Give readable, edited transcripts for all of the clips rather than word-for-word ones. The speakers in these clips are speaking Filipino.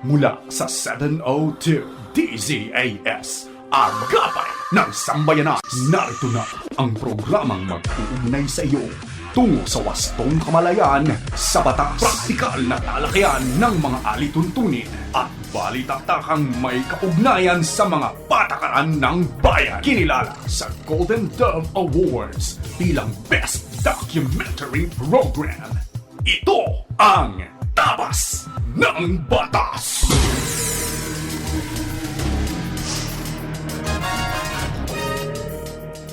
Mula sa 702 DZAS, Agapay ng Sambayanan. Narito na ang programang mag-uugnay sa iyo tungo sa wastong kamalayan sa batas. Praktikal na talakayan ng mga alituntunin at balitaktakang may kaugnayan sa mga patakaran ng bayan. Kinilala sa Golden Dove Awards bilang Best Documentary Program. Ito ang Tabas ng Batas!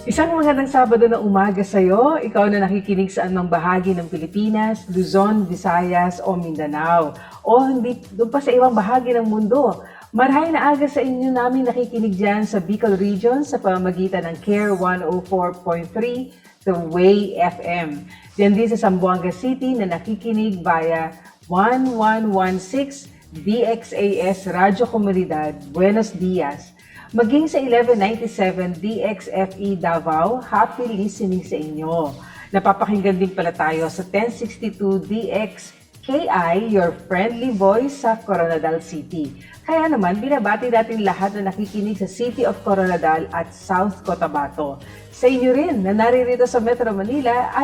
Isang magandang Sabado na umaga sa iyo, ikaw na nakikinig sa anumang bahagi ng Pilipinas, Luzon, Visayas o Mindanao, o hindi doon pa sa ibang bahagi ng mundo. Marhay na aga sa inyo namin nakikinig dyan sa Bicol Region sa pamamagitan ng CARE 104.3 The Way FM. Diyan din sa Zamboanga City na nakikinig via 1116 DXAS Radyo Comunidad, Buenos Dias. Maging sa 1197 DXFE Davao, happy listening sa inyo. Napapakinggan din pala tayo sa 1062 DXKI, your friendly voice sa Coronadal City. Kaya naman, binabati natin lahat na nakikinig sa City of Coronadal at South Cotabato. Sa inyo rin na naririto sa Metro Manila,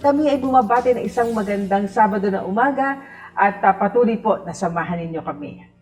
kami ay bumabati ng isang magandang Sabado na umaga at patuloy po na samahan ninyo kami.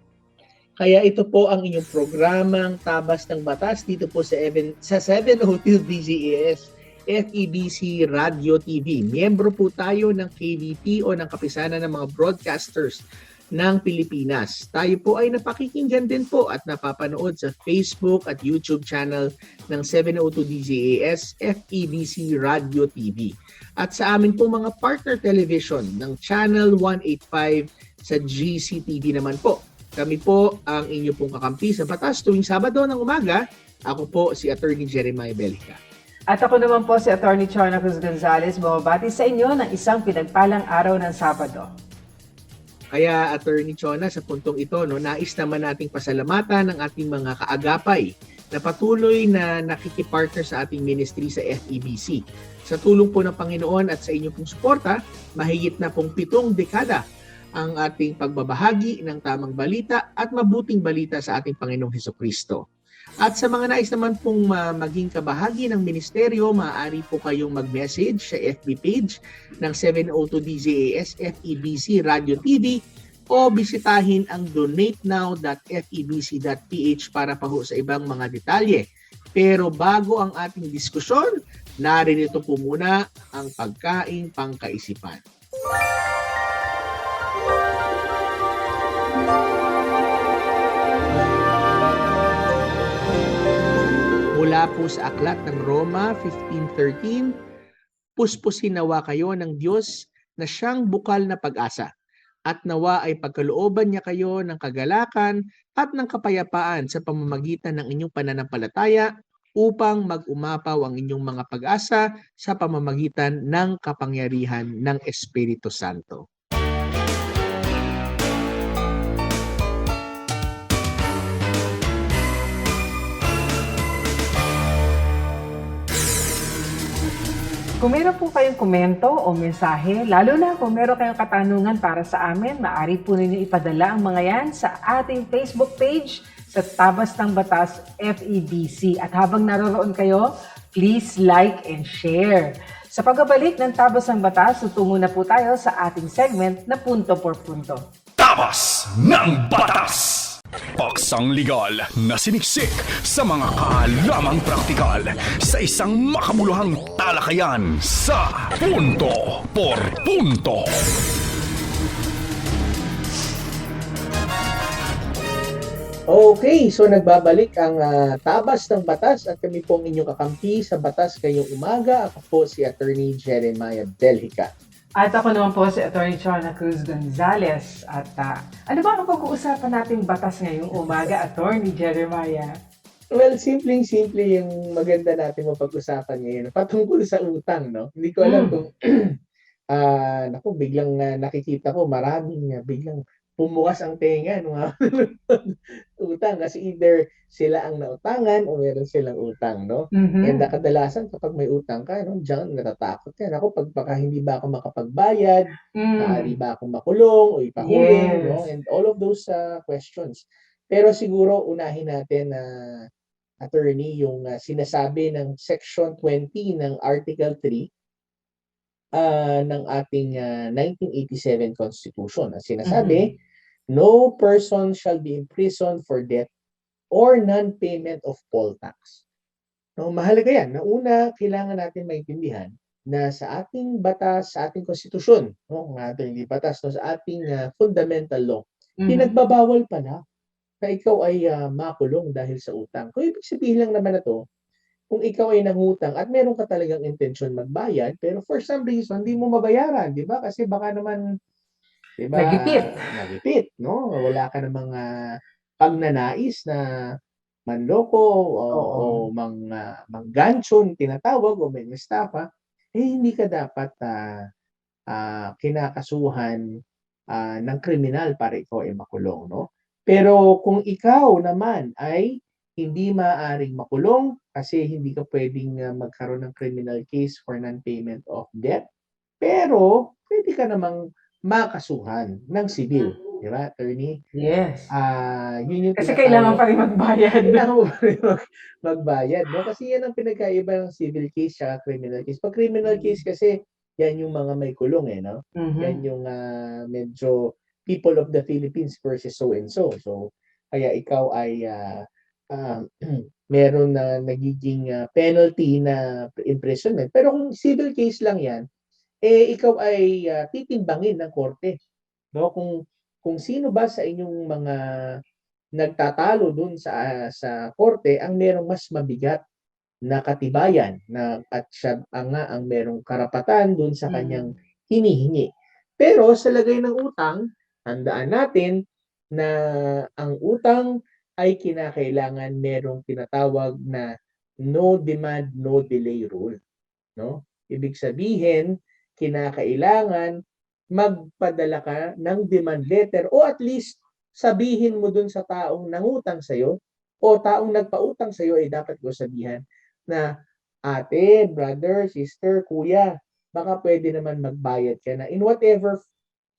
Kaya ito po ang inyong programang Tabas ng Batas dito po sa 702 DZAS FEBC Radio TV. Miyembro po tayo ng KBP o ng Kapisanan ng mga Broadcasters ng Pilipinas. Tayo po ay napakikinggan din po at napapanood sa Facebook at YouTube channel ng 702 DZAS FEBC Radio TV. At sa amin po mga partner television ng Channel 185 sa GCTV naman po. Kami po ang inyo pong kakampi sa batas tuwing Sabado ng umaga. Ako po si Attorney Jeremiah Belhica. At ako naman po si Attorney Chona Cruz Gonzalez, bumabati sa inyo ng isang pinagpalang araw ng Sabado. Kaya Attorney Chona, sa puntong ito, nais naman nating pasalamatan ng ating mga kaagapay na patuloy na nakikipartner sa ating ministry sa FEBC. Sa tulong po ng Panginoon at sa inyong pong suporta, mahigit na pong 7 dekada ang ating pagbabahagi ng tamang balita at mabuting balita sa ating Panginoong Hesukristo. At sa mga nais naman pong maging kabahagi ng ministeryo, maaari po kayong mag-message sa FB page ng 702 DZAS FEBC Radio TV o bisitahin ang donatenow.febc.ph para pa ho sa ibang mga detalye. Pero bago ang ating diskusyon, narinito po muna ang pagkaing pangkaisipan. Mula po sa aklat ng Roma 15:13, puspusin nawa kayo ng Diyos na siyang bukal na pag-asa, at nawa ay pagkalooban niya kayo ng kagalakan at ng kapayapaan sa pamamagitan ng inyong pananampalataya upang mag-umapaw ang inyong mga pag-asa sa pamamagitan ng kapangyarihan ng Espiritu Santo. Kung meron po kayong komento o mensahe, lalo na kung meron kayong katanungan para sa amin, maaari po ninyo ipadala ang mga yan sa ating Facebook page sa Tabas ng Batas FEBC. At habang naroroon kayo, please like and share. Sa pagbabalik ng Tabas ng Batas, tutungo na po tayo sa ating segment na punto por punto. Tabas ng Batas! Paksang legal na siniksik sa mga kaalamang praktikal sa isang makabuluhang talakayan sa Punto por Punto. Okay, so nagbabalik ang Tabas ng Batas at kami pong inyong kakampi sa Batas ngayong umaga. Ako po si Attorney Jeremiah Belhica. At ako naman po si Attorney Chona Cruz Gonzalez. At ano ba ang pag-uusapan nating batas ngayong umaga, Attorney Jeremiah? Well, simpleng-simple yung maganda natin mapag-usapan ngayon. Patungkol sa utang, no? Hindi ko alam kung, biglang nakikita ko maraming biglang bumukas ang tenga nung utang kasi either sila ang nautangan o meron silang utang, no? And Mhm. kadalasan kapag may utang ka, no, diyan natatakot ka. Ako, pag baka hindi ba ako makapagbayad, maaari Hmm. ba akong makulong o ipahuli, no? Yes. And all of those questions. Pero siguro unahin natin na attorney yung sinasabi ng Section 20 ng Article 3 ng ating 1987 Constitution. Ang Mhm. sinasabi, no person shall be imprisoned for debt or non-payment of poll tax. No, mahalaga yan. Una, kailangan natin maintindihan na sa ating batas, sa ating konstitusyon, no, ng ating hindi batas, no, sa ating fundamental law, Mhm. pinagbabawal pala na ikaw ay makulong dahil sa utang. Kung ibig sabihin lang naman na to, kung ikaw ay nangutang at meron ka talagang intensyon magbayad, pero for some reason, hindi mo mabayaran, di ba? Kasi baka naman, di ba, Nagipit. nagipit, no? Wala ka ng mga pagnanais na manloko o Oo. mangganchon tinatawag o may estafa, hindi ka dapat kinakasuhan ng kriminal para ikaw ay makulong, no? Pero kung ikaw naman ay hindi maaaring makulong kasi hindi ka puwedeng magkaroon ng criminal case for non-payment of debt, pero puwede ka namang makasuhan ng sibil, 'di ba, attorney? Yes. Yun yung Kasi kailangan tinatawag pa rin magbayad. kailangan mo pa rin magbayad, 'no? Kasi yan ang pinagkaiba ng civil case tsaka criminal case. 'Pag criminal case kasi, yan yung mga may kulong, no? Yan Mhm. yung medyo people of the Philippines versus so and so. So, kaya ikaw ay ah, meron na nagiging penalty na imprisonment. Pero kung civil case lang yan, ikaw ay titimbangin ng korte, no? Kung sino ba sa inyong mga nagtatalo dun sa korte ang merong mas mabigat na katibayan na at siya ang merong karapatan dun sa kanyang Mhm. hinihingi. Pero sa lagay ng utang, tandaan natin na ang utang ay kinakailangan merong tinatawag na no demand, no delay rule, no? Ibig sabihin, kinakailangan magpadala ka ng demand letter o at least sabihin mo dun sa taong nangutang sa'yo o taong nagpautang sa'yo ay dapat ko sabihan na, ate, brother, sister, kuya, baka pwede naman magbayad ka na in whatever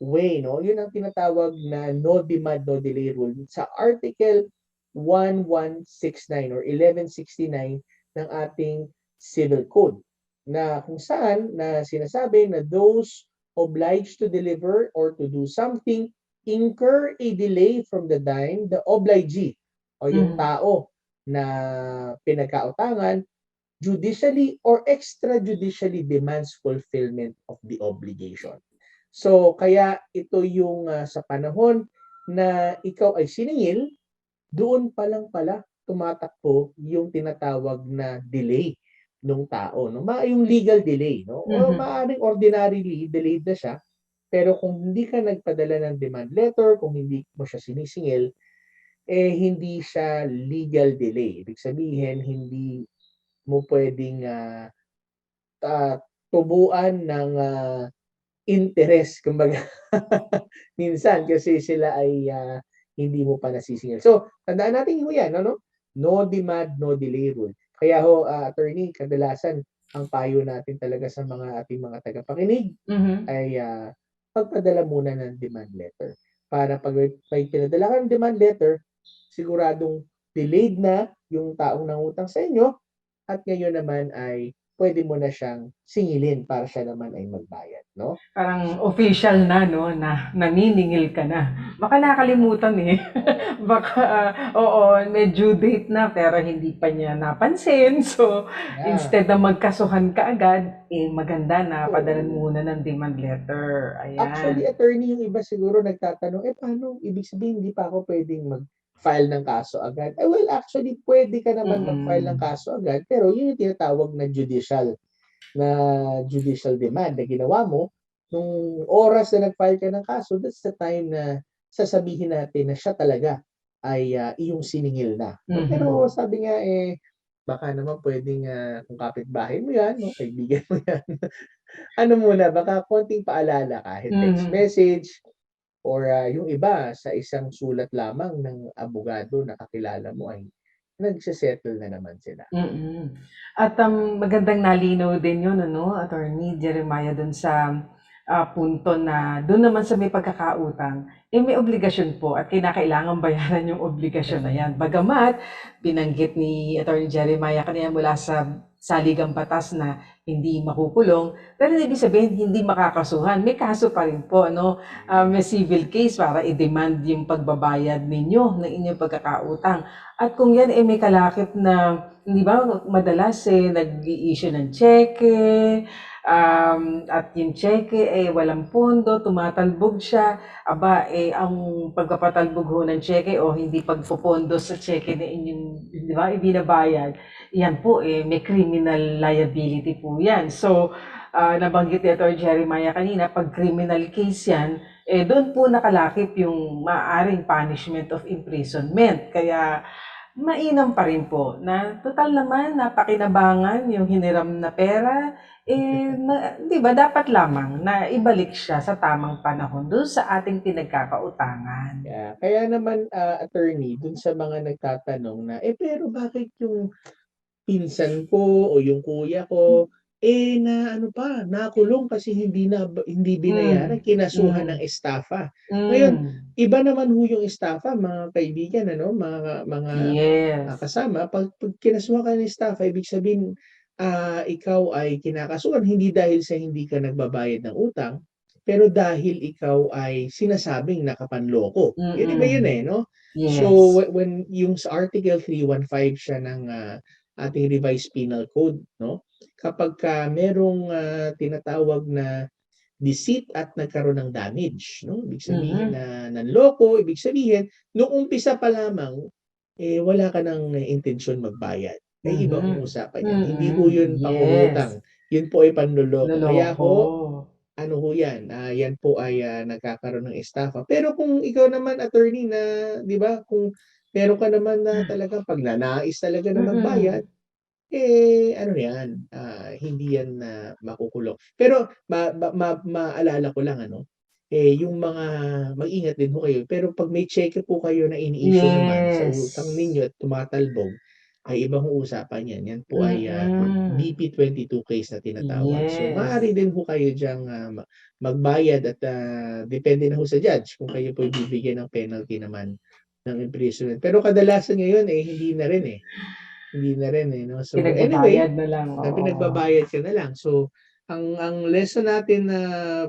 way, no? Yun ang tinatawag na no demand, no delay rule sa Article 1169 or 1169 ng ating Civil Code na kung saan na sinasabi na those obliged to deliver or to do something incur a delay from the time the obligee o yung Mhm. tao na pinagkautangan judicially or extrajudicially demands fulfillment of the obligation. So, kaya ito yung sa panahon na ikaw ay siningil, doon pa lang pala tumatakbo yung tinatawag na delay nung tao, no? Yung legal delay, no? O Mhm. maaaring ordinarily delayed na siya, pero kung hindi ka nagpadala ng demand letter, kung hindi mo siya sinisingil, hindi siya legal delay. Ibig sabihin, hindi mo puwedeng tubuan ng interest kumbaga minsan kasi sila ay hindi mo pa nasisingil. So, tandaan natin ho 'yan ano, no demand, no delay rule. Kaya ho, attorney, kadalasan ang payo natin talaga sa ating mga tagapakinig Mhm. ay magpadala muna ng demand letter. Para 'pag may pinadala kang demand letter, siguradong delayed na yung taong nangutang sa inyo at ngayon naman ay puwede mo na siyang singilin para siya naman ay magbayad, 'no? Parang official na 'no, na naniningil ka na. Baka nakalimutan, eh. Baka, oo, may due date na pero hindi pa niya napansin. So, Yeah, instead na magkasuhan kaagad, maganda na padalan oo. muna ng demand letter, Actually, ayan. attorney, yung iba siguro nagtatanong, paano ibig sabihin hindi pa ako puwedeng mag-file ng kaso agad? Well, actually puwede ka naman mag-file ng Mm. kaso agad, pero yun yung tinatawag na judicial demand na ginawa mo nung oras na nag-file ka ng kaso, that's the time na sasabihin natin na siya talaga ay iyong siningil na, 'no? Pero Mhm. sabi nga, baka naman puwedeng kung kapitbahay mo 'yan 'no, kaibigan mo 'yan, ano muna baka konting paalala kahit text Mhm. message or yung iba sa isang sulat lamang ng abogado na kakilala mo ay nagse-settle na naman sila. Mm. At magandang nalinaw din 'yun ano, Attorney Jeremiah dun sa, punto na dun naman sa may pagkakautang, may obligasyon po at kinakailangang bayaran yung obligasyon na 'yan. Bagamat binanggit ni Attorney Jeremiah kanina mula sa saligang batas na hindi makukulong, pero ibig sabihin hindi makakasuhan, may kaso pa rin po ano, may civil case para i-demand yung pagbabayad ninyo ng inyong pagkakautang. At kung yan may kalakip na, di ba, madalas nag-i-issue ng cheque, at yung cheque walang pondo, tumatalbog siya. Aba, ang pagpapatalbog ho ng cheque o hindi pagpopondo sa cheque na inyong, di ba, ibinabayad, yan po, may criminal liability po yan. So, nabanggit ni Atty. Jeremiah kanina, pag criminal case yan, doon po nakalakip yung maaaring punishment of imprisonment. Kaya, mainam pa rin po na total naman napakinabangan yung hiniram na pera, di ba dapat lamang na ibalik siya sa tamang panahon doon sa ating pinagkakautangan. Yeah. Kaya naman, attorney, dun sa mga nagtatanong na, pero bakit yung pinsan ko o yung kuya ko, na ano pa, nakulong kasi hindi binayaran, kinasuhan ng estafa. Ngayon, iba naman ho yung estafa, mga kaibigan, ano, mga Yes. kasama. Pag kinasuhan ka ng estafa, ibig sabihin, ikaw ay kinakasuhan hindi dahil sa hindi ka nagbabayad ng utang, pero dahil ikaw ay sinasabing nakapanloko. Iba yun no? Yes. So, when yung sa Article 315 siya ng ating revised penal code, no? Kapag merong tinatawag na deceit at nagkaroon ng damage, no? Ibig sabihin na nanloko, ibig sabihin nung umpisa pa lamang wala ka ng intensyon magbayad. Ibang usapan yan. Hindi po yun pangungutang. Yun po ay panloloko. Kaya ho, ano ho yan? Yan po ay nagkakaroon ng estafa. Pero kung ikaw naman, attorney, na, di ba, kung meron ka naman na talagang pagnanais talaga na magbayad, ano yan, hindi yan makukulong. Pero maalala ko lang, ano, yung mga, mag-ingat din ho kayo. Pero pag may cheque po kayo na ini-issue naman sa utang ninyo at tumatalbog, ay ibang usapan yan. Yan po ay BP22 case na tinatawag. So, maaari din ho kayo diyang magbayad at depende na ho sa judge kung kayo po bibigyan ng penalty naman ng imprisonment. Pero kadalasan ngayon, hindi na rin Hindi na rin no? So, anyway, na lang. pinagbabayad ka na lang. So, ang lesson natin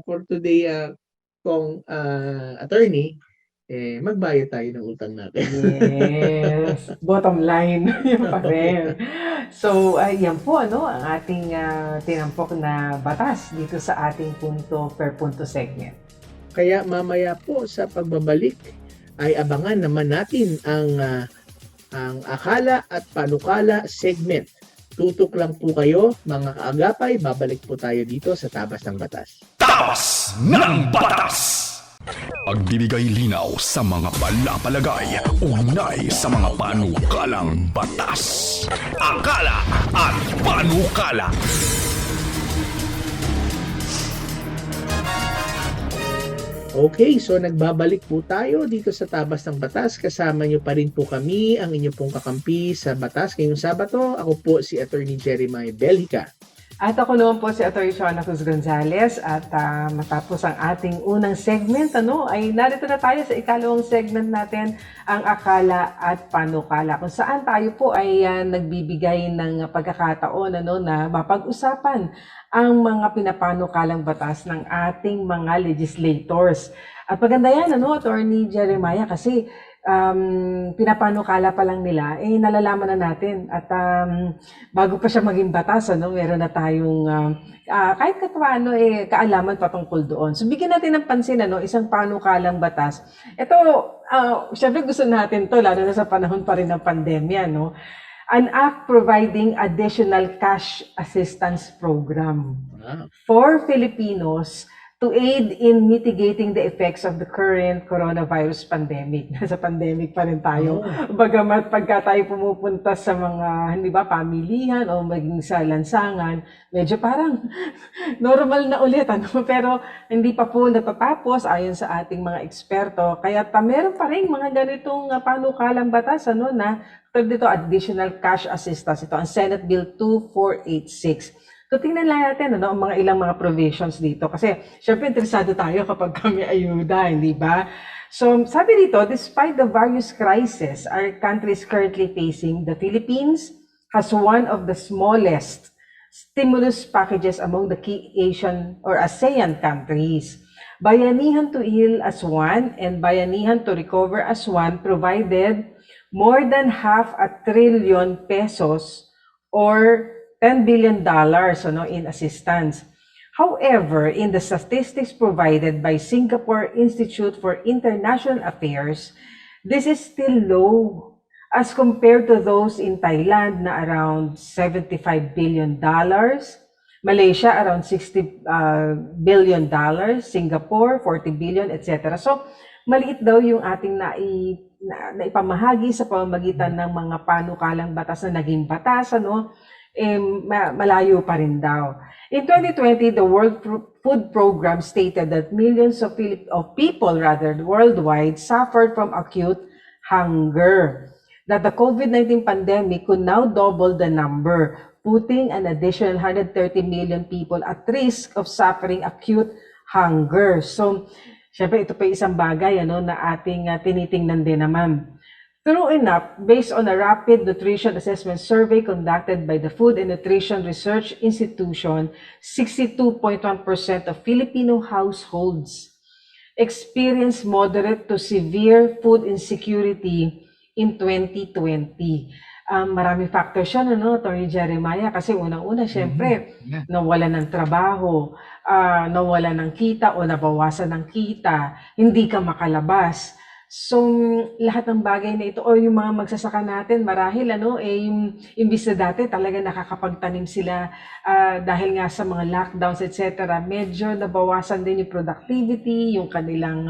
for today, kung attorney, magbayad tayo ng utang natin. Yes. Bottom line, yun pa rin. So, yan po, ano, ang ating tinampok na batas dito sa ating punto per punto segment. Kaya mamaya po sa pagbabalik ay abangan naman natin ang akala at panukala segment. Tutok lang po kayo, mga kaagapay. Babalik po tayo dito sa Tabas ng Batas. Tabas ng Batas! Pagbibigay linaw sa mga palapalagay, ugnay sa mga panukalang batas. Akala at panukala. Okay, so nagbabalik po tayo dito sa Tabas ng Batas. Kasama niyo pa rin po kami, ang inyo pong kakampi sa Batas. Ngayong Sabato, ako po si Attorney Jeremiah Belhica. At ako naman po si Atty. Shona Cruz Gonzales at matapos ang ating unang segment, ay narito na tayo sa ikalawang segment natin, ang akala at panukala, kung saan tayo po ay nagbibigay ng pagkakataon na mapag-usapan ang mga pinapanukalang batas ng ating mga legislators. At maganda yan, Attorney Jeremiah, kasi pinapanukala pa lang nila, nalalaman na natin. At bago pa siya maging batas, meron na tayong kahit paano kaalaman patungkol doon. So bigyan natin ng pansin, isang panukalang batas. Ito, syempre gusto natin to, lalo na sa panahon pa rin ng pandemya, An act providing additional cash assistance program for Filipinos to aid in mitigating the effects of the current coronavirus pandemic. Nasa pandemic pa rin tayo. Bagamat pagka tayo pumupunta sa mga, hindi ba, pamilihan o maging sa lansangan, medyo parang normal na ulit. Pero hindi pa po natatapos ayon sa ating mga eksperto. Kaya meron pa rin mga ganitong panukalang batas na dito additional cash assistance. Ito ang Senate Bill 2486. So, tingnan lang natin ang mga ilang mga provisions dito. Kasi, syempre, interesado tayo kapag kami ayuda, hindi ba? So, sabi dito, despite the various crises our country is currently facing, the Philippines has one of the smallest stimulus packages among the key Asian or ASEAN countries. Bayanihan to Heal as One and Bayanihan to Recover as One provided more than 500 billion pesos or $10 billion in assistance. However, in the statistics provided by Singapore Institute for International Affairs, this is still low as compared to those in Thailand na around $75 billion, Malaysia around $60 billion, Singapore 40 billion, etc. So, maliit daw yung ating naipamahagi sa pamamagitan ng mga panukalang batas na naging batas, malayo pa rin daw. In 2020, the World Food Program stated that millions of people worldwide suffered from acute hunger. That the COVID-19 pandemic could now double the number, putting an additional 130 million people at risk of suffering acute hunger. So, syempre ito pa isang bagay na ating tinitingnan din naman. True enough, based on a rapid nutrition assessment survey conducted by the Food and Nutrition Research Institution, 62.1% of Filipino households experienced moderate to severe food insecurity in 2020. Maraming factors yan, Atty. Jeremiah, kasi unang-una, syempre, nawalan ng trabaho, nawalan ng kita o nabawasan ng kita, hindi ka makalabas. So, lahat ng bagay na ito, o yung mga magsasaka natin, marahil, imbis na dati talaga nakakapagtanim sila dahil nga sa mga lockdowns, etc. Medyo nabawasan din yung productivity, yung kanilang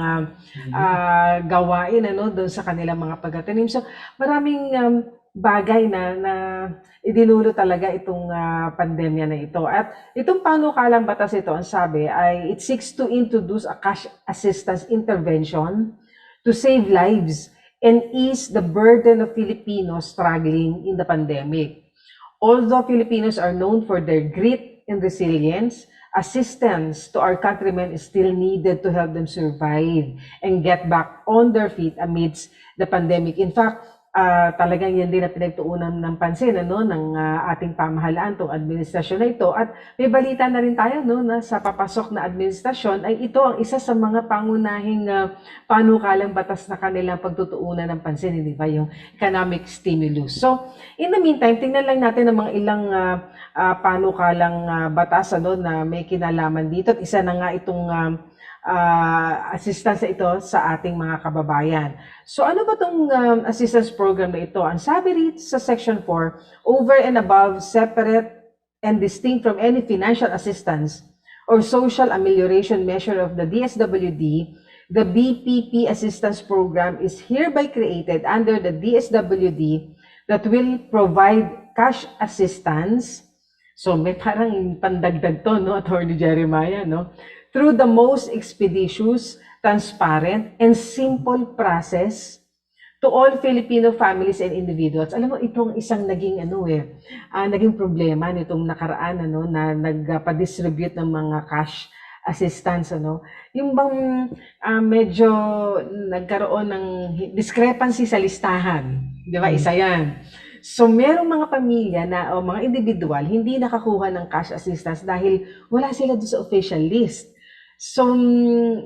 gawain, doon sa kanilang mga pagtatanim. So, maraming bagay na idinulo talaga itong pandemya na ito. At itong panukalang batas ito, ang sabi, ay it seeks to introduce a cash assistance intervention to save lives and ease the burden of Filipinos struggling in the pandemic. Although Filipinos are known for their grit and resilience, assistance to our countrymen is still needed to help them survive and get back on their feet amidst the pandemic. In fact, talagang yan din na pinagtuunan ng pansin ng ating pamahalaan, itong administrasyon na ito. At may balita na rin tayo na sa papasok na administrasyon ay ito ang isa sa mga pangunahing panukalang batas na kanilang pagtutuunan ng pansin, hindi ba, yung economic stimulus. So, in the meantime, tingnan lang natin ang mga ilang panukalang batas na may kinalaman dito. At isa na nga itong assistance ito sa ating mga kababayan. So ano ba itong assistance program na ito? Ang sabi rito sa Section 4, over and above, separate and distinct from any financial assistance or social amelioration measure of the DSWD, the BPP Assistance Program is hereby created under the DSWD that will provide cash assistance. So may parang pandagdag to, Atty. Jeremiah, through the most expeditious, transparent, and simple process to all Filipino families and individuals. Alam mo, itong isang naging naging problema nitong nakaraan na nagpa-distribute ng mga cash assistance yung bang medyo nagkaroon ng discrepancy sa listahan, di ba? Isa yan. So, merong mga pamilya o mga individual hindi nakakuha ng cash assistance dahil wala sila doon sa official list. So,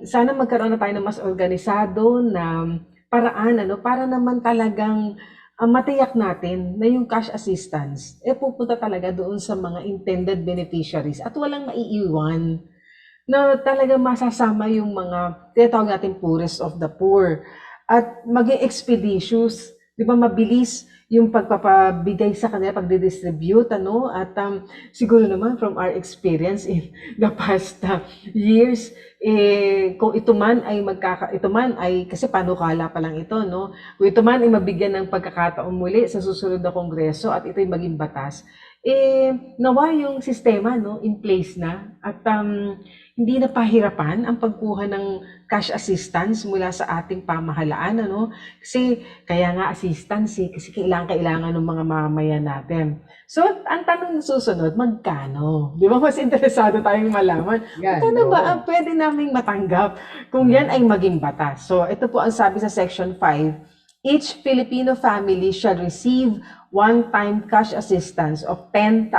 sana magkaroon na tayo ng mas organisado na paraan para naman talagang matiyak natin na yung cash assistance pupunta talaga doon sa mga intended beneficiaries at walang maiiwan na talaga masasama yung mga tinatawag natin poorest of the poor at maging expeditious 'di ba mabilis yung pagpapabigay sa kanila, pagdi-distribute, ano? At siguro naman from our experience in the past years, kung ito man ay kasi panukala pa lang ito, no? Kung ito man ay mabigyan ng pagkakataon muli sa susunod na kongreso at ito'y maging batas, nawa yung sistema, no, in place na at hindi na pahirapan ang pagkuha ng cash assistance mula sa ating pamahalaan, ano? Kasi kaya nga assistance kasi kailangan ng mga mamamayan natin. So, ang tanong na susunod, magkano? Di ba mas interesado tayong malaman? Yan, Magkano ba oo. ang pwede naming matanggap kung yan ay maging batas? So, ito po ang sabi sa Section 5. Each Filipino family shall receive one-time cash assistance of 10,000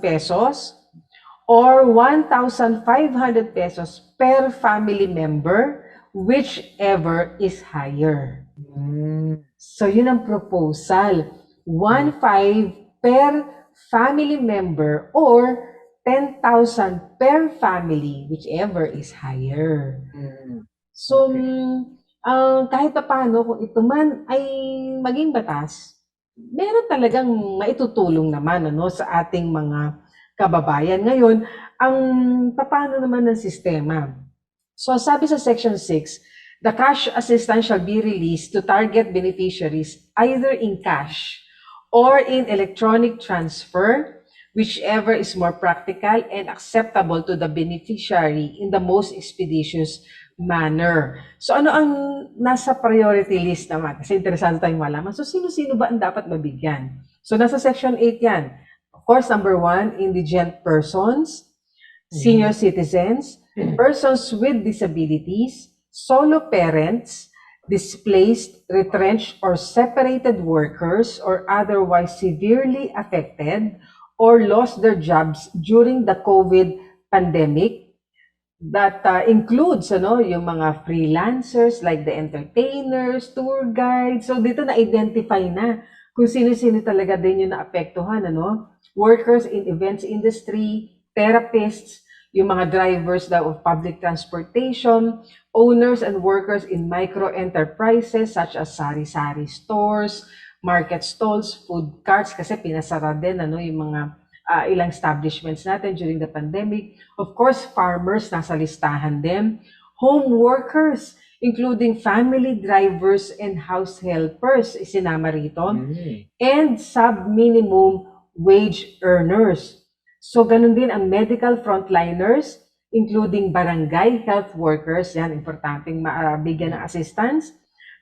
pesos or 1,500 pesos per family member, whichever is higher. So, yun ang proposal. 1,500 per family member or 10,000 per family, whichever is higher. So, kahit pa paano, kung ito man ay maging batas, meron talagang maitutulong naman ano, sa ating mga kababayan. Ngayon, paano naman ng sistema? So, sabi sa Section 6, the cash assistance shall be released to target beneficiaries either in cash or in electronic transfer, whichever is more practical and acceptable to the beneficiary in the most expeditious manner. So, ano ang nasa priority list naman? Kasi interesado tayong malaman. So, sino-sino ba ang dapat mabigyan? So, nasa Section 8 yan. Of course, number 1, indigent persons, senior citizens, persons with disabilities, solo parents, displaced, retrenched, or separated workers, or otherwise severely affected or lost their jobs during the COVID pandemic. That includes yung mga freelancers like the entertainers, tour guides. So dito na-identify na kung sino-sino talaga din yung naapektuhan, workers in events industry, therapists, yung mga drivers daw of public transportation, owners and workers in micro enterprises such as sari-sari stores, market stalls, food carts kasi pinasara din yung mga ilang establishments natin during the pandemic. Of course, farmers nasa listahan din. Home workers, including family drivers and house helpers, isinama rito. And sub-minimum wage earners. So, ganun din ang medical frontliners, including barangay health workers, yan, importanteng bigyan ng assistance.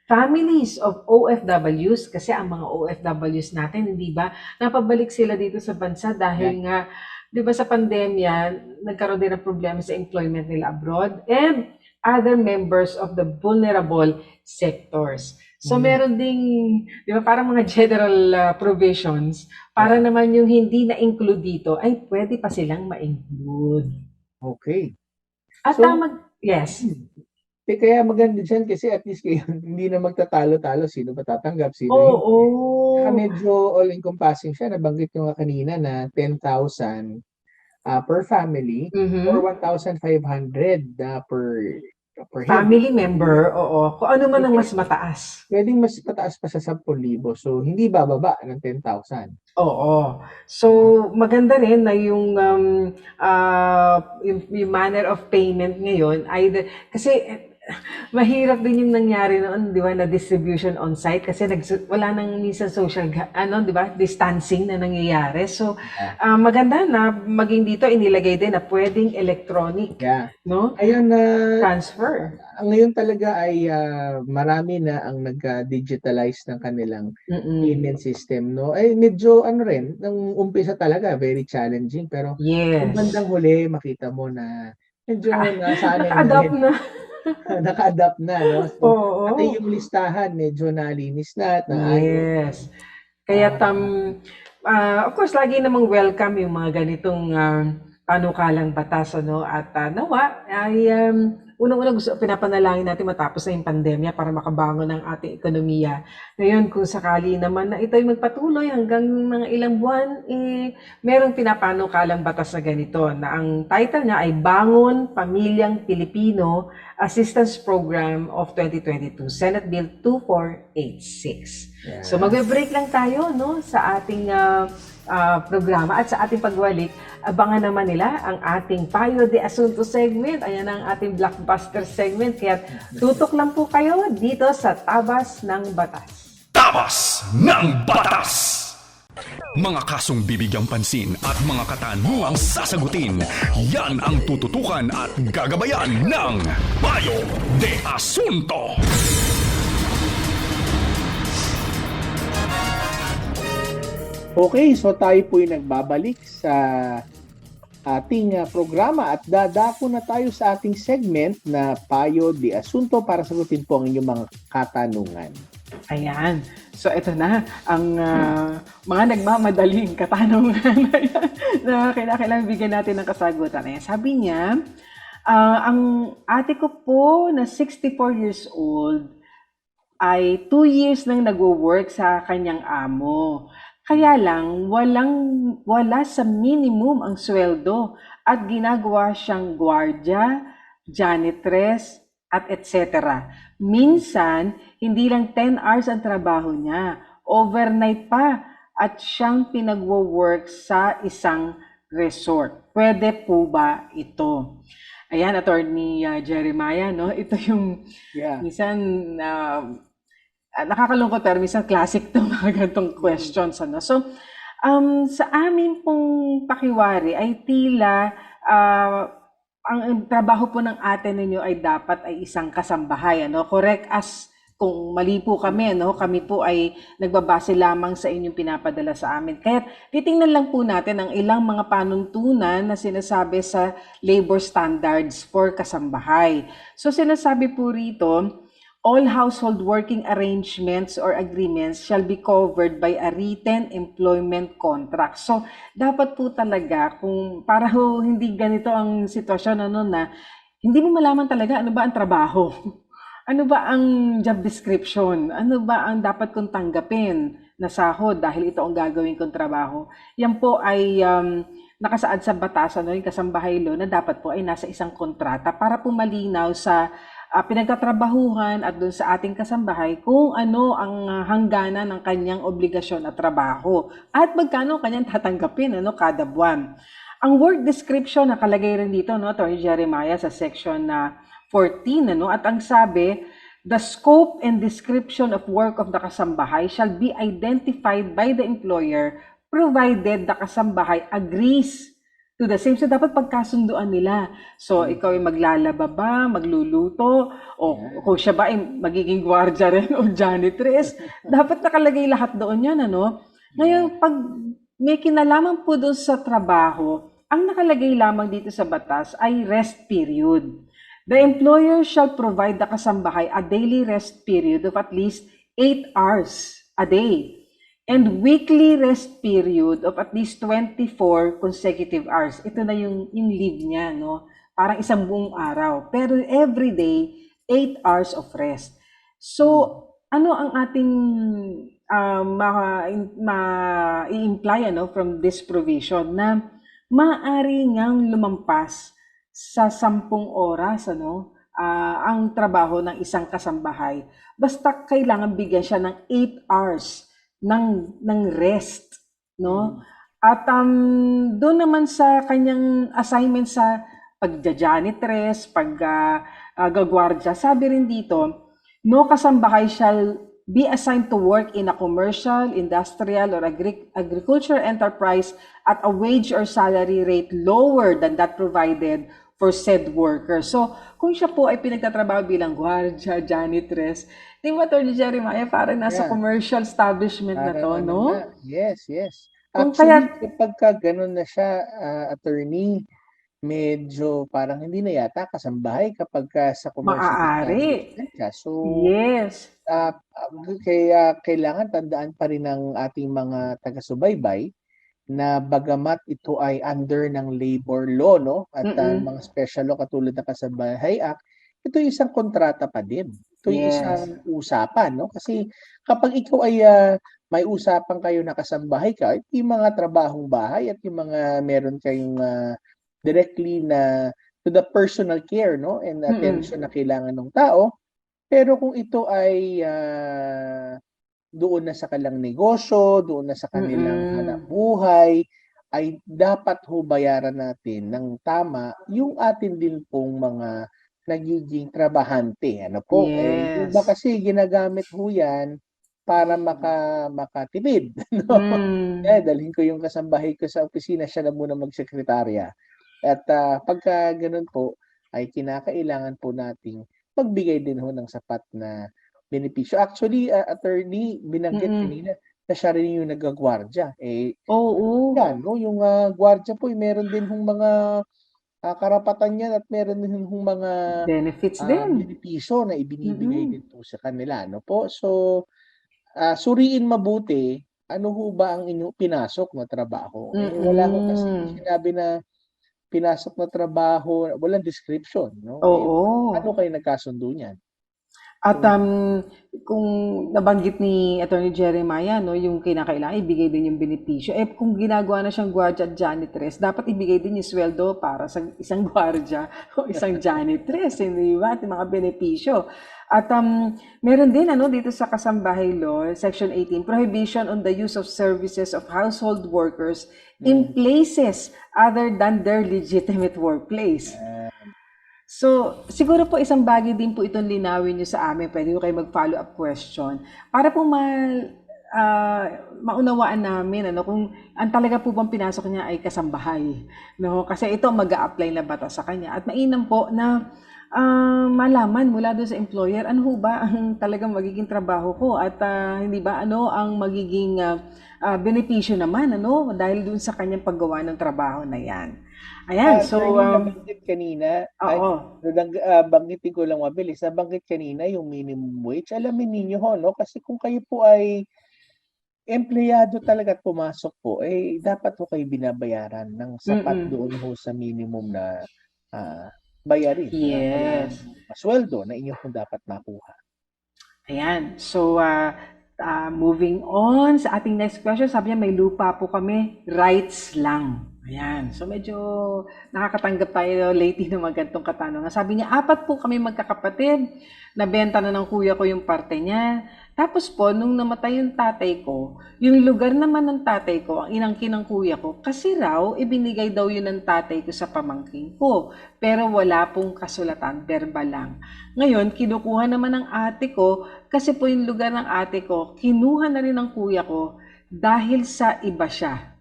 Families of OFWs, kasi ang mga OFWs natin, hindi ba, napabalik sila dito sa bansa dahil nga, di ba sa pandemya, nagkaroon din ng problema sa employment nila abroad, and other members of the vulnerable sectors. So, meron ding, di ba, parang mga general provisions, para naman yung hindi na-include dito, ay pwede pa silang ma-include. Okay. At So, yes. Kaya maganda dyan kasi at least kayo, hindi na magtatalo-talo sino ba tatanggap, sino Oo. hindi. Medyo all-encompassing siya. Nabanggit nyo nga kanina na 10,000 per family or 1,500 per head. Family member, oo. Kung ano man ang mas mataas. Pwedeng mas pataas pa sa 10,000. So, hindi bababa ng 10,000. Oo. So, maganda rin na yung manner of payment ngayon, either, kasi mahirap din yung nangyari noon, di ba, na distribution on-site kasi wala nang minsan social, di ba, distancing na nangyayari. So, maganda na maging dito inilagay din na pwedeng electronic, no? Ayun na, transfer. Ngayon talaga ay marami na ang nag-digitalize ng kanilang payment system, no? Ay medyo rin, nung umpisa talaga very challenging pero kung bandang huli makita mo na medyo nasanay naka-adapt na. Naka-adapt na, no? So, pati yung listahan medyo nalinis na at naayos. Kaya of course lagi namang welcome yung mga ganitong panukalang batas, at nawa ay unang-una gusto pinapanalangin natin matapos na yung pandemya para makabangon ang ating ekonomiya. Ngayon, kung sakali naman na ito'y magpatuloy hanggang mga ilang buwan, merong pinapanukalang batas na ganito na ang title niya ay Bangon Pamilyang Pilipino Assistance Program of 2022, Senate Bill 2486. Yeah. So magbe-break lang tayo no sa ating programa at sa ating pagbalik. Abangan naman nila ang ating Payo de Asunto segment. Ayan ang ating blockbuster segment. Kaya tutok lang po kayo dito sa Tabas ng Batas. Tabas ng Batas! Mga kasong bibigyang pansin at mga katanungang sasagutin, yan ang tututukan at gagabayan ng Payo de Asunto. Okay, so tayo po'y nagbabalik sa ating programa at dadako na tayo sa ating segment na Payo de Asunto para sagutin po ang inyong mga katanungan. Ayan. So ito na ang mga nagmamadaling katanungan na kailangan bigyan natin ng kasagutan. Ayan. Sabi niya, ang ate ko po na 64 years old ay 2 years nang nagwo-work sa kanyang amo. Kaya lang, wala sa minimum ang sweldo at ginagawa siyang gwardiya, janitress, at etc. Minsan, hindi lang 10 hours ang trabaho niya, overnight pa at siyang pinagwo-work sa isang resort. Pwede po ba ito? Ayan, Attorney Jeremiah, no? Ito yung minsan nakakalungkot pero minsan classic itong mga ganitong questions. Ano? So, sa amin pong pakiwari ay tila ang trabaho po ng ate ninyo ay dapat ay isang kasambahay. Ano? Correct as kung mali po kami, no? Kami po ay nagbabase lamang sa inyong pinapadala sa amin. Kaya titingnan lang po natin ang ilang mga panuntunan na sinasabi sa labor standards for kasambahay. So sinasabi po rito, all household working arrangements or agreements shall be covered by a written employment contract. So, dapat po talaga, kung para hindi ganito ang sitwasyon na hindi mo malaman talaga ano ba ang trabaho. Ano ba ang job description? Ano ba ang dapat kong tanggapin na sahod dahil ito ang gagawin kong trabaho? Yan po ay nakasaad sa batas, yung kasambahay law, na dapat po ay nasa isang kontrata para po malinaw sa pinagtatrabahuhan at doon sa ating kasambahay kung ano ang hangganan ng kanyang obligasyon at trabaho at magkano kanyang tatanggapin kada buwan. Ang work description nakalagay rin dito, Attorney Jeremiah, sa section 14, at ang sabi, the scope and description of work of the kasambahay shall be identified by the employer provided the kasambahay agrees to the same. So, dapat pagkasunduan nila. So, ikaw ay maglalaba ba, magluluto, o kung siya ba ay magiging gwardiya rin o janitress. Dapat nakalagay lahat doon yan, Ngayon, pag may kinalaman po doon sa trabaho, ang nakalagay lamang dito sa batas ay rest period. The employer shall provide the kasambahay a daily rest period of at least 8 hours a day and weekly rest period of at least 24 consecutive hours. Ito na yung leave niya, Parang isang buong araw. Pero every day, 8 hours of rest. So, ano ang ating ma-i-imply from this provision na maaari ngang lumampas sa 10 oras ang trabaho ng isang kasambahay. Basta kailangan bigyan siya ng 8 hours ng rest, At doon naman sa kanyang assignment sa pagja-janitress, pag-gagwardya, sabi rin dito, no kasambahay shall be assigned to work in a commercial, industrial, or agriculture enterprise at a wage or salary rate lower than that provided for said worker. So, kung siya po ay pinagtatrabaho bilang gwardiya, janitress, di ba, Attorney Jeremiah, parang nasa commercial establishment na to, Yes. Actually, kapag ganun na siya, attorney, medyo parang hindi na yata kasambahay kapag sa commercial establishment siya. So, yes. Kaya kailangan tandaan pa rin ng ating mga taga-subaybay na bagamat ito ay under ng labor law, At mga special law katulad ng Kasambahay Act, ito yung isang kontrata pa din. Ito yung Yes. isang usapan, no? Kasi kapag ikaw ay may usapan kayo na kasambahay ka, yung mga trabahong bahay at yung mga meron kayong directly na to the personal care, no? And attention na kailangan ng tao. Pero kung ito ay doon na sa kanilang negosyo, doon na sa kanilang hanap buhay, ay dapat ho bayaran natin ng tama yung atin din pong mga nagiging trabahante. Ano po? Eh, iba Yes. kasi ginagamit ho yan para makatipid. No? Eh, dalhin ko yung kasambahay ko sa opisina, siya na muna magsekretarya. At pagka ganun po, ay kinakailangan po nating magbigay din ho ng sapat na benepisyo. Actually, attorney, binanggit kanina na siya rin yung nagagwardya. Eh, Oo. yan, no? Yung gwardya po, meron din hong mga karapatan yan at meron din hong mga Benefits din. benepisyo na ibinibigay din po sa kanila. No po? So, suriin mabuti, ano ho ba ang inyong pinasok na trabaho? Eh, wala ho kasi sinabi na pinasok na trabaho, walang description, no? Eh, Oo. ano kayo nagkasundo niyan? At kung nabanggit ni Attorney Jeremiah, no, yung kinakailangan ibigay din yung benepisyo. Eh kung ginagawa na siyang gwardiya at janitress, dapat ibigay din yung sweldo para sa isang gwardiya o isang janitress, hindi ba? At yung mga benepisyo. At meron din dito sa Kasambahay Law, Section 18, prohibition on the use of services of household workers in places other than their legitimate workplace. So, siguro po isang bagay din po itong linawin nyo sa amin. Pwede ko kayo mag-follow up question. Para po maunawaan namin kung ang talaga po bang pinasok niya ay kasambahay. No? Kasi ito mag-a-apply na batas sa kanya. At mainam po na malaman mula doon sa employer, ano ho ba ang talagang magiging trabaho ko? At hindi ba ano ang magiging benepisyo naman dahil doon sa kanyang paggawa ng trabaho na yan. Ayan, so nabanggit kanina, oo. banggitin ko lang mabilis, nabanggit kanina yung minimum wage. Alamin ninyo ho, no? Kasi kung kayo po ay empleyado talaga at pumasok po, eh dapat ho kayo binabayaran ng sapat doon ho sa minimum na bayarin. Yes. Sweldo na inyo kung dapat makuha. Ayan, so moving on sa ating next question, sabi niya may lupa po kami, rights lang. Ayan, so medyo nakakatanggap tayo lately ng mga ganitong katanungan. Sabi niya, 4 po kami magkakapatid, nabenta na ng kuya ko yung parte niya. Tapos po, nung namatay yung tatay ko, yung lugar naman ng tatay ko, ang inangkin ng kuya ko, kasi raw, ibinigay daw yun ng tatay ko sa pamangkin ko. Pero wala pong kasulatan, verbal lang. Ngayon, kinukuha naman ng ate ko, kasi po yung lugar ng ate ko, kinuha na rin ng kuya ko dahil sa iba siya.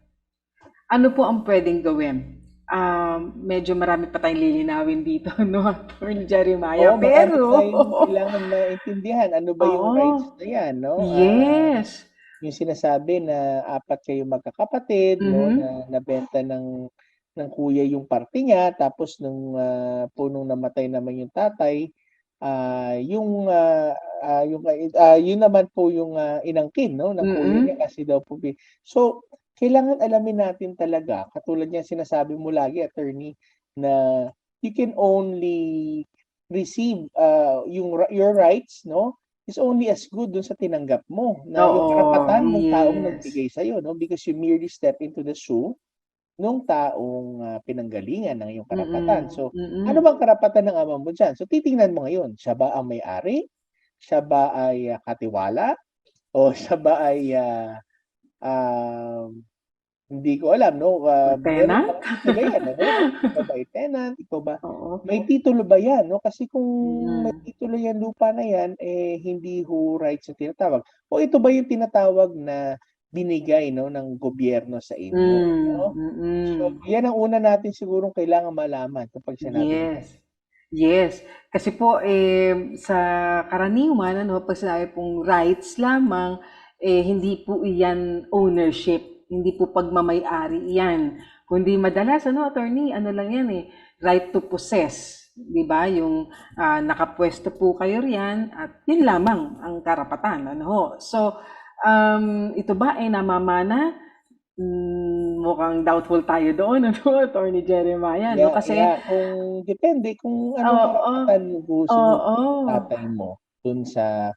Ano po ang pwedeng gawin? Medyo marami pa tayong lilinawin dito, no? Attorney Jeremiah. Pero kailangan maintindihan ano ba yung rights na yan, no? Yes. Yung sinasabi na 4 kayo magkakapatid, no, na nabenta ng kuya yung parte niya, tapos nung namatay naman yung tatay, yun naman po yung inangkin, no, ng kuya niya kasi daw po. So, kailangan alamin natin talaga, katulad niya sinasabi mo lagi, attorney, na you can only receive your rights, no, is only as good dun sa tinanggap mo, na yung karapatan ng taong nagbigay sa'yo, no, because you merely step into the shoe nung taong pinanggalingan ng iyong karapatan. So, ano bang karapatan ng ama mo dyan? So, titingnan mo ngayon, siya ba ang may-ari? Siya ba ay katiwala? O siya ba ay hindi ko alam, no? Tenant? Ikaw ba ay tenant? Ikaw ba? May titulo ba yan, no? Kasi kung may titulo yan, lupa na yan, eh, hindi ho rights na tinatawag. O ito ba yung tinatawag na binigay, no, ng gobyerno sa inyo, no? So, yan ang una natin sigurong kailangan malaman kapag sinabi Yes. Kasi po, sa karaniwan, pag sinabi pong rights lamang, hindi po iyan ownership. Hindi po pagmamay-ari yan. Kundi madalas, attorney, lang yan right to possess. Diba? Yung nakapwesto po kayo riyan at yun lamang ang karapatan. So, ito ba ay namamana? mukhang doubtful tayo doon, ano, Attorney Jeremiah, no? Kasi, Kung depende kung anong oo, karapatan gusto nung oo, tatay mo dun sa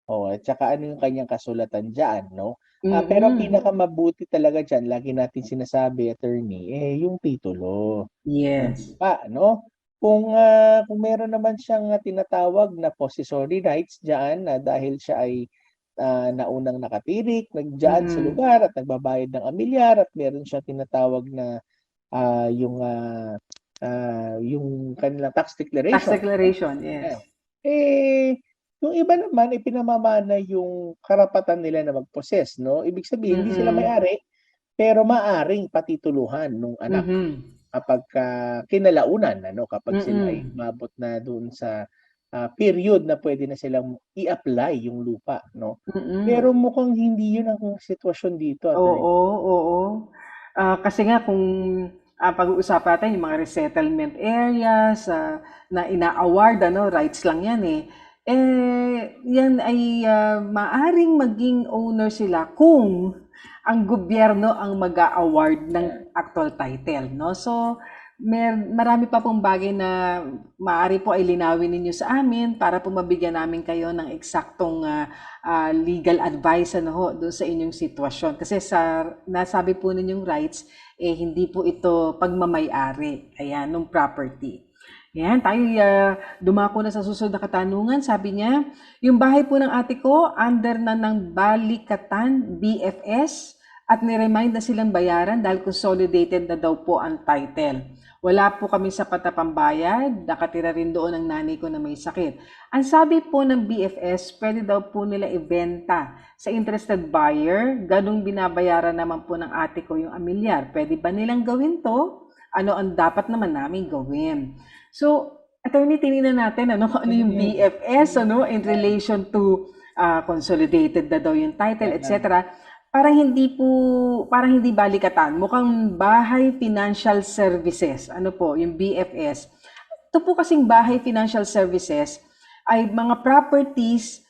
at saka ano yung kanyang kasulatan diyan 'no. Pero ang mm, pinakamabuti talaga diyan lagi nating sinasabi attorney, yung titulo ng yes, lupa 'no. Kung meron naman siyang tinatawag na possessory rights diyan na dahil siya ay, naunang nakatirik sa mm, lugar at nagbabayad ng amilyar at meron siyang tinatawag na, yung kanilang tax tax declaration 'no. declaration, yes, Ayan. Eh, yung iba naman, pinamamana yung karapatan nila na mag-possess 'no. Ibig sabihin hindi sila mm, may-ari, pero maaaring patituluhan nung anak mhm, kapagka kinalaunan ano, kapag sila ay mm, umabot na dun sa, period na puwede na silang i-apply yung lupa 'no. mm. Pero mukhang hindi yun ang sitwasyon dito attorney. Oo, oo. Kasi nga kung, pag-uusapan natin yung mga resettlement areas, na ina-award ano, rights lang 'yan, eh. Yan ay, maaaring maging owner sila kung ang gobyerno ang mag-a-award ng Yan. actual title, no? So, marami pa pong bagay na maaari po ay linawin ninyo sa amin para po mabigyan namin kayo ng eksaktong, legal advice ano ho, doon sa inyong sitwasyon. Kasi sa nasabi po ninyong rights, hindi po ito pagmamay-ari, ayan, ng property. Yan, tayo dumako na sa susunod na katanungan. Sabi niya, yung bahay po ng ate ko, under na ng Balikatan, BFS, at niremind na silang bayaran dahil consolidated na daw po ang title. Wala po kami sapat na pambayad, nakatira rin doon ang nanay ko na may sakit. Ang sabi po ng BFS, pwede daw po nila ibenta sa interested buyer, ganung binabayaran naman po ng ate ko yung amilyar. Pwede ba nilang gawin to? Ano ang dapat naman namin gawin? So, attorney, tinignan natin ano yung BFS ano, in relation to consolidated na daw yung title, etc. Parang hindi balikatan. Mukhang Bahay Financial Services. Ano po, yung BFS. Ito po kasing Bahay Financial Services ay mga properties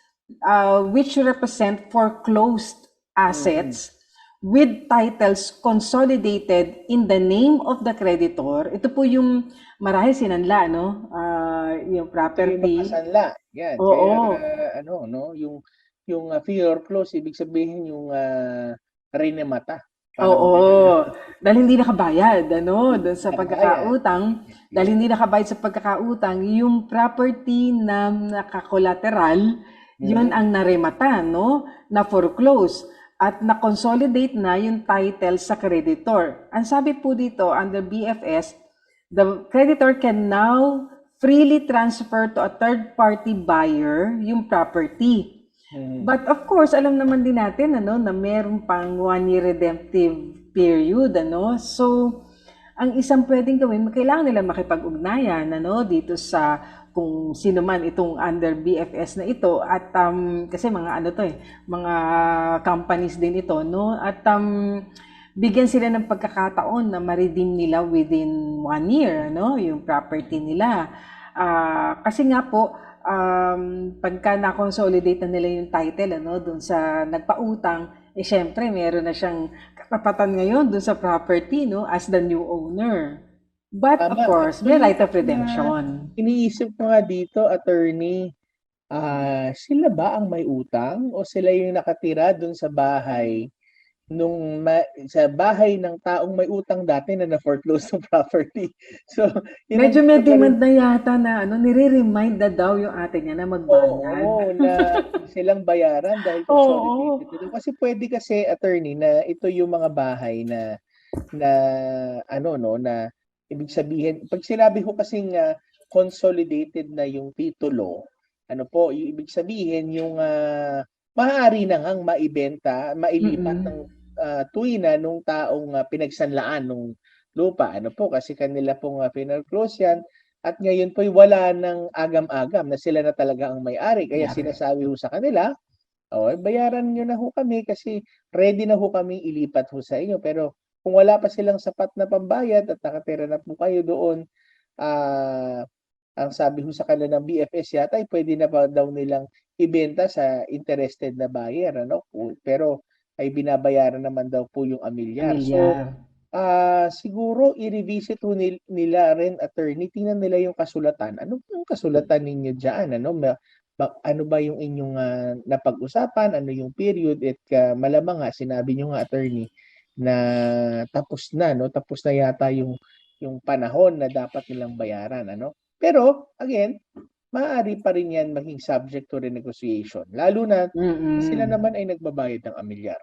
which represent foreclosed assets with titles consolidated in the name of the creditor. Ito po yung marahil sinanla, no? Yung Ito yung mga property. sanla, yan. Kaya Oo. ano 'no, yung failure clause ibig sabihin yung, rinemata, parang gano'n. Oo, dahil hindi nakabayad ano, dun sa Nakabayad. pagkakautang, Yes, dahil yes. hindi nakabayad sa pagkakautang, yung property na nakakolateral, yun Mm. ang naremata, no? Na foreclose at na-consolidate na yung title sa creditor. Ang sabi po dito, under BFS, the creditor can now freely transfer to a third-party buyer yung property. Mm. But of course, alam naman din natin ano na meron pang 1 year redemptive period ano. So, ang isang pwedeng gawin, kailangan nila makipag-ugnayan ano dito sa kung sino man itong under BFS na ito at kasi mga ano to mga companies din ito no at bigyan sila ng pagkakataon na ma-redeem nila within 1 year no yung property nila. Kasi nga po pagka na-consolidate na nila yung title ano doon sa nagpautang, syempre meron na siyang karapatan ngayon doon sa property no as the new owner. But of Tama. course, may Actually, right of na redemption. iniisip ko nga dito attorney, sila ba ang may utang o sila yung nakatira dun sa bahay sa bahay ng taong may utang dati na na-foreclose yung property. So, yun ang Medyo may gusto ko rin. demand na yata na ano, nire-remind na daw yung ate niya na magbayad. Oo, na silang bayaran dahil Oo. consolidated na daw. Kasi puwede kasi attorney na ito yung mga bahay na na ano 'no, na ibig sabihin 'pag sinabi ko kasing, consolidated na yung titulo, ano po, yung ibig sabihin yung, maaari na ngang mailipat ng, Mm. tuwin na nung taong, pinagsanlaan nung lupa, ano po, kasi kanila pong, finoclose yan at ngayon po'y wala ng agam-agam na sila na talaga ang may-ari. Kaya Yari. sinasabi ho sa kanila, "O, bayaran niyo na ho kami kasi ready na ho kaming ilipat ho sa inyo." Pero kung wala pa silang sapat na pambayad at nakatira na po kayo doon, ah, ang sabi ho sa kanila ng BFS yata ay puwede na pa daw nilang ibenta sa interested na buyer ano, pero ay binabayaran naman daw po yung amilyar. So, Pamilyar. Siguro i-revisit ho nila rin, attorney, tingnan nila yung kasulatan. Ano yung kasulatan ninyo diyan, ano ano ba yung inyong napag-usapan, ano yung period, at malamang nga sinabi niyo nga, attorney, na tapos na, no? Tapos na yata yung panahon na dapat nilang bayaran, ano? Pero again, maaari pa rin 'yan maging subject to renegotiation, lalo na sila Mm. naman ay nagbabayad ng amilyar.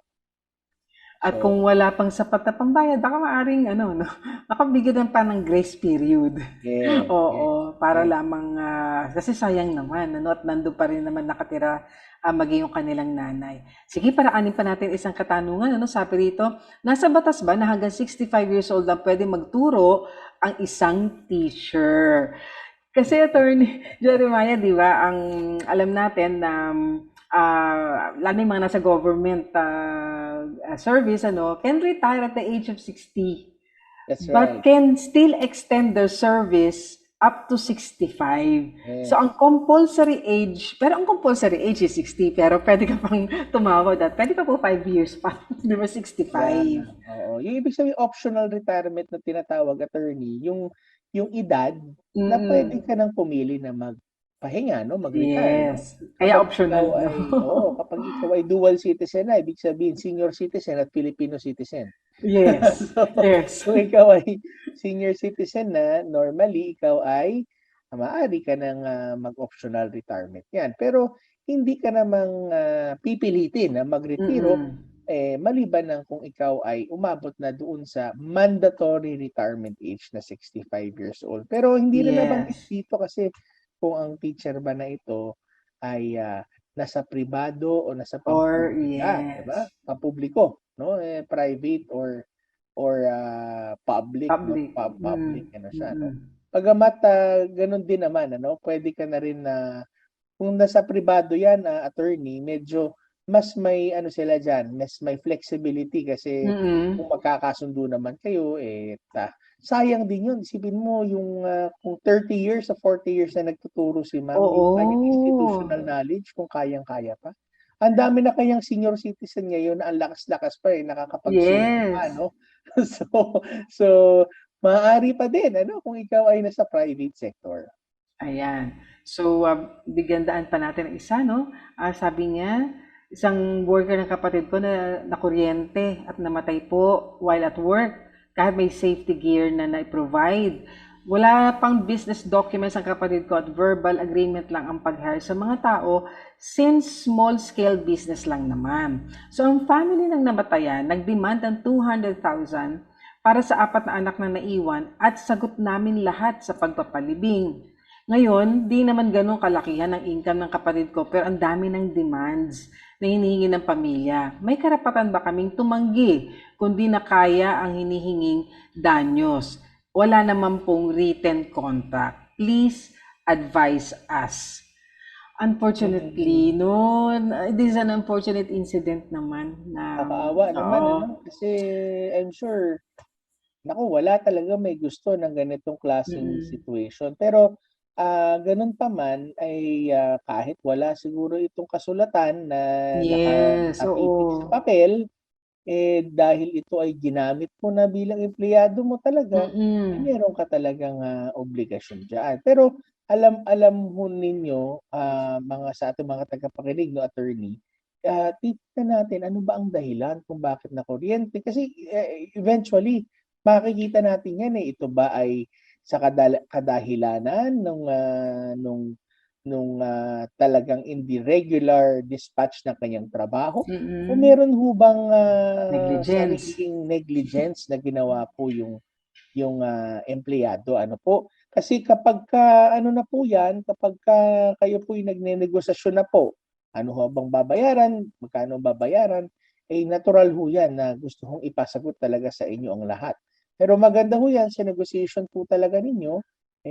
At kung So, wala pang sapat na pambayad, baka maaaring ano 'no, baka bigyan pa ng grace period. yes, yes, Oo, para yes. lamang, kasi sayang naman ano at nandun pa rin naman nakatira, maging yung kanilang nanay. Sige, paraanin pa natin isang katanungan ano, sabi rito, nasa batas ba na hanggang 65 years old lang puwedeng magturo ang isang teacher? Kasi Attorney Jeremiah, 'di ba, ang alam natin na lalo yung mga nasa government service ano, can retire at the age of 60 That's but right. can still extend their service up to 65. So Yes. ang compulsory age, pero ang compulsory age is 60, pero pwede ka pang tumawag at pwede ka po 5 years pa, 'di ba Yeah, 65? oo. Yung ibig sabihin optional retirement na tinatawag, attorney, yung edad na pwede Mm. ka nang pumili na magpahinga, no, mag-retire, no? Yes. Kaya Ikaw optional, no? ay kapag ikaw ay dual citizen na, ibig sabihin senior citizen at Filipino citizen. Yes. So, Yes. kung ikaw ay senior citizen na, normally ikaw ay maaari ka ng mag-optional retirement 'yan. Pero hindi ka namang pipilitin na magretiro, Mm. maliban ng kung ikaw ay umabot na doon sa mandatory retirement age na 65 years old. Pero hindi rin nabanggit Yes. dito kasi kung ang teacher ba na ito ay nasa pribado o nasa Or pampublika, 'di ba? yes. Pampubliko, no? Private or public, no? Public. Public ano siya, no? Mm. Bagamat gano'n din naman ano, puwede ka na rin na kung nasa pribado 'yan, attorney, medyo mas may ano sila diyan, mas may flexibility kasi kung Mm. magkakasundo naman kayo, sayang din 'yun. Isipin mo yung, kung 30 years o 40 years na nagtuturo si ma'am, yung kanyang Oo. institutional knowledge kung kayang-kaya pa. Ang dami na kayang senior citizen ngayon na ang lakas-lakas pa, nakakapagsundo pa, Yes. 'no? So so maaari pa din ano, kung ikaw ay nasa private sector. Ayan. So, bigyan daan pa natin ang isa, no? Sabi niya, isang worker ng kapatid ko na nakuryente at namatay po while at work kahit may safety gear na na-provide. Wala pang business documents ang kapatid ko at verbal agreement lang ang pag-hire sa mga tao since small-scale business lang naman. So, ang family ng namatayan nag-demand ng 200,000 para sa 4 na anak na naiwan at sagot namin lahat sa pagpapalibing. Ngayon, di naman gano'ng kalakihan ang income ng kapatid ko pero ang dami ng demands na hinihingi ng pamilya. May karapatan ba kaming tumanggi kung di na kaya ang hinihinging danyos? Wala naman pong written contract. Please advise us. Unfortunately, Mm. no, this is an unfortunate incident naman na, Nakakaawa naman oo. ano, kasi I'm sure, naku, wala talagang may gusto ng ganitong klaseng Mm. situation. Pero, gano'n pa man ay, kahit wala siguro itong kasulatan na Yes, nakatitik sa oo. papel, dahil ito ay ginamit mo na bilang empleyado mo talaga, Mm. meron ka talagang, obligasyon diyan. Pero alam alam ho ninyo, sa ating mga tagapakinig, 'no, attorney, titignan natin ano ba ang dahilan kung bakit nakuryente kasi, eventually makikita natin 'yan, eh. Ito ba ay sa kadahilanan nung talagang hindi regular dispatch ng kanyang trabaho o Mm. meron ho bang, Negligence. sariling negligence na ginawa po yung empleyado, ano po. Kasi kapagka ano na po 'yan, kapagka kayo po'y nagnenegosasyon na po, ano ho bang babayaran, magkano ang babayaran, natural ho 'yan na gusto hong ipasagot talaga sa inyo ang lahat. Pero maganda ho 'yan sa negotiation po talaga ninyo,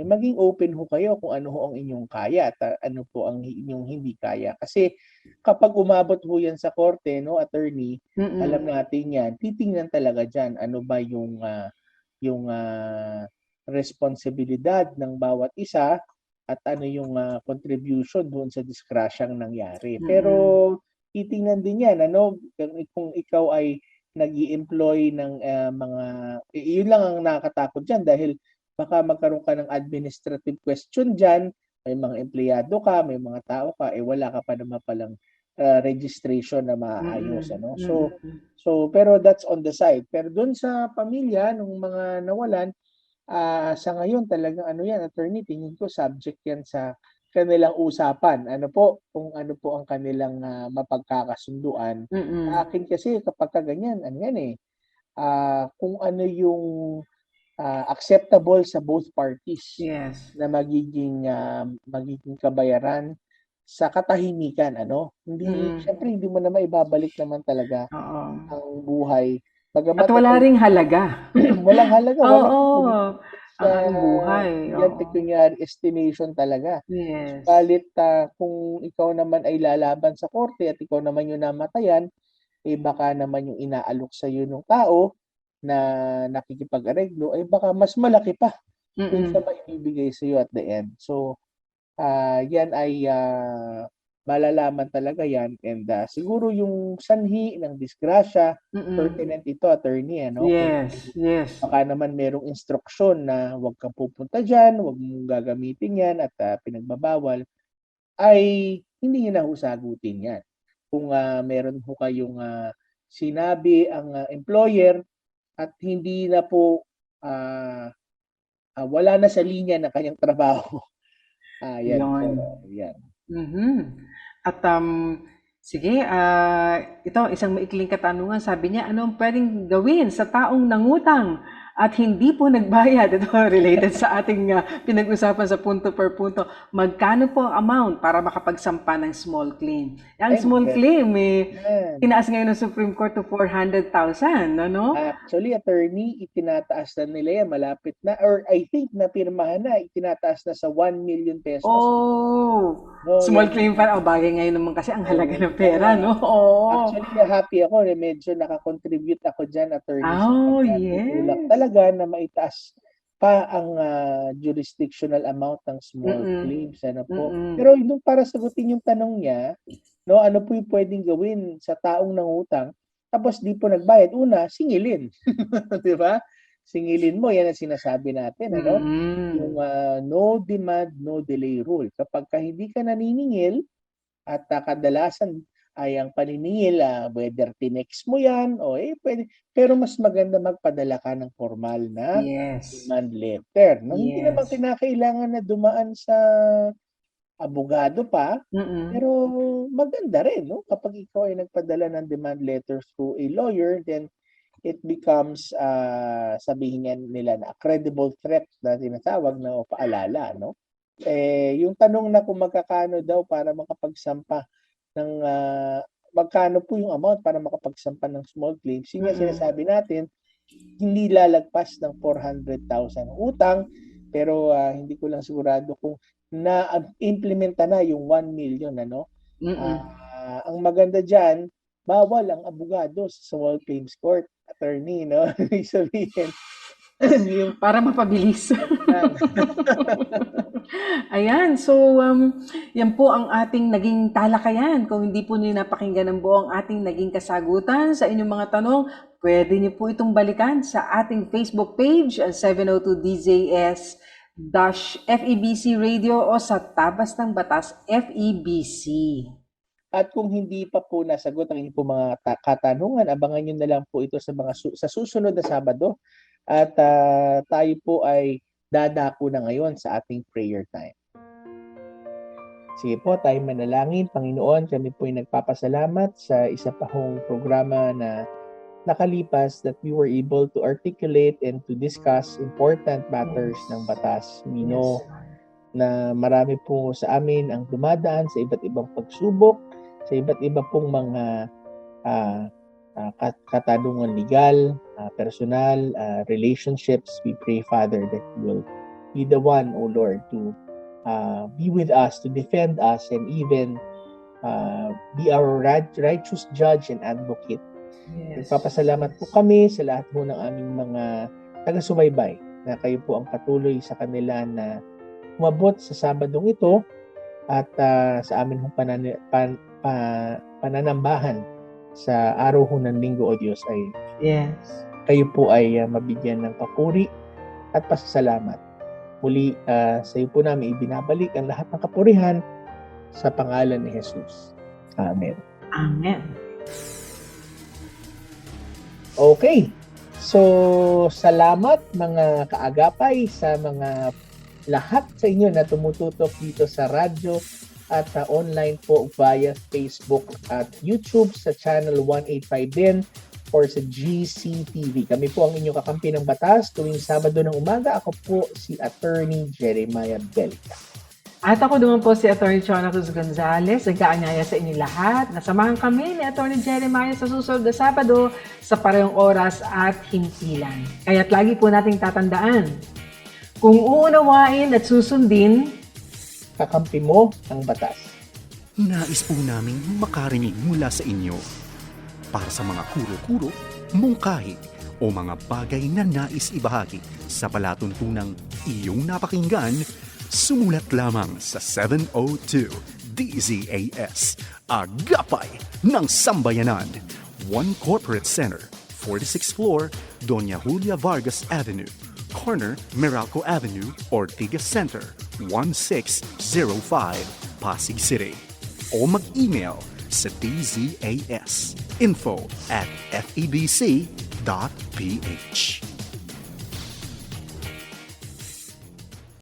maging open ho kayo kung ano ho ang inyong kaya at ano po ang inyong hindi kaya. Kasi kapag umabot ho 'yan sa korte, 'no, attorney, alam Mm. natin 'yan, titingnan talaga diyan ano ba yung responsibilidad ng bawat isa at ano yung contribution doon sa disgrasyang nangyari. Pero Mm. titingnan din 'yan ano, kung ikaw ay nag-i-employ ng mga, yun lang ang nakakatakot dyan dahil baka magkaroon ka ng administrative question dyan, may mga empleyado ka, may mga tao ka, wala ka pa naman palang registration na maayos. Ano? So, pero that's on the side. Pero doon sa pamilya, nung mga nawalan, sa ngayon talagang ano yan, attorney, tingin ko subject yan sa kanilang usapan. Ano po, kung ano po ang kanilang mapagkakasunduan. Sa akin kasi kapag ganyan, ano yan kung ano yung acceptable sa both parties Yes. na magiging kabayaran sa katahimikan, ano? Hindi, syempre hindi mo naman ibabalik naman talaga Oo. ang buhay. At wala ring halaga. walang halaga, walang Oo. Ang sa buhay. yan Oo. pecuniary estimation talaga. Yes. Subalit kung ikaw naman ay lalaban sa korte at ikaw naman yung namatayan, baka naman yung inaalok sa iyo ng tao na nakikipag-areglo ay baka mas malaki pa dun sa maibibigay sa iyo at the end. So, yan ay malalaman talaga yan and siguro yung sanhi ng disgrasya, pertinent ito, attorney, ano? Yes. Yes. Baka naman merong instruksyon na huwag kang pupunta dyan, huwag mong gagamitin yan at pinagbabawal, ay hindi nyo na ho sagutin yan. Kung meron ho kayong sinabi ang employer at hindi na po wala na sa linya ng kanyang trabaho. Yan po. Yan. At sige, ito isang maikling katanungan. Sabi niya, ano ang pwedeng gawin sa taong nangutang at hindi po nagbayad? Ito related sa ating pinag-usapan sa punto per punto. Magkano po ang amount para makapagsampa ng small claim? Ang small claim, tinaas ngayon ng Supreme Court to 400,000, ano? Actually, attorney, itinataas na nila yan, malapit na, or I think napirmahan na, itinataas na sa 1 million pesos. Oh, small claim pa. Bagay ngayon naman kasi ang halaga ng pera, no? Actually, happy ako na medyo nakakontribute ako dyan, attorney. Yes. Tulak talaga na maitaas pa ang jurisdictional amount ng small claims. Ano po? Pero yung para sagutin yung tanong niya, no, ano po yung pwedeng gawin sa taong nangutang tapos di po nagbayad? Una, singilin. Di ba? Singilin mo, yan ang sinasabi natin. Ano? Yung no demand, no delay rule. Kapag hindi ka naniningil at kadalasan ay ang paniningil, whether tinext mo yan o pwede. Pero mas maganda magpadala ka ng formal na demand letter. No? Hindi naman kinakailangan na dumaan sa abogado pa, pero maganda rin, no? Kapag ikaw ay nagpadala ng demand letter through a lawyer, then it becomes, sabihin nila na credible threat na tinatawag na o paalala, no? Yung tanong na kung magkakano daw para makapagsampa ng, magkano po yung amount para makapagsampa ng small claims, yun yung sinasabi natin, hindi lalagpas ng 400,000 utang, pero hindi ko lang sigurado kung na-implementa na yung 1 million, ano? Ang maganda dyan, bawal ang abogado sa small claims court, attorney, no? Sabihin. Para mapabilis. Ayan, so yan po ang ating naging talakayan. Kung hindi po niyo napakinggan ng buo ang ating naging kasagutan sa inyong mga tanong, pwede niyo po itong balikan sa ating Facebook page, 702 DZS FEBC Radio o sa Tabas ng Batas FEBC. At kung hindi pa po nasagot ang inyong mga katanungan, abangan nyo na lang po ito sa susunod na Sabado. At tayo po ay dadako na ngayon sa ating prayer time. Sige po, tayo manalangin. Panginoon, kami po ay nagpapasalamat sa isa pa hong programa na nakalipas that we were able to articulate and to discuss important matters ng batas. We know na marami po sa amin ang dumadaan sa iba't ibang pagsubok, sa iba't iba pong mga katanungan legal, personal, relationships. We pray, Father, that you will be the one, O Lord, to be with us, to defend us, and even be our righteous judge and advocate. Nagpapasalamat po kami sa lahat po ng aming mga taga-subaybay na kayo po ang patuloy sa kanila na umabot sa Sabadong ito at sa amin hong pananambahan sa araw ho ng Linggo, O Diyos, ay Yes. kayo po ay mabigyan ng papuri at pasasalamat. Muli, sa iyo po namin ibinabalik ang lahat ng kapurihan sa pangalan ni Jesus. Amen. Amen. Okay. So, salamat mga kaagapay sa mga lahat sa inyo na tumututok dito sa radyo at online po via Facebook at YouTube sa channel 185 din or sa GCTV. Kami po ang inyong kakampi ng batas tuwing Sabado ng umaga. Ako po si Attorney Jeremiah Belica. At ako naman po si Atty. Chona Cruz Gonzales. Nagkaanyaya sa inyo lahat. Nasamahan kami ni Atty. Jeremiah sa susunod na Sabado sa parehong oras at himpilan. Kaya't lagi po nating tatandaan, kung uunawain at susundin, Kakampi mo ang batas. Nais po naming makarinig mula sa inyo para sa mga kuro-kuro, mungkahi o mga bagay na nais ibahagi sa palatuntunang iyong napakinggan, sumulat lamang sa 702 DZAS, Agapay ng Sambayanan, 1 Corporate Center, 46th floor, Doña Julia Vargas Avenue, corner Meralco Avenue, Ortigas Center, 1605, Pasig City. O mag-email sa dzas info@febc.ph.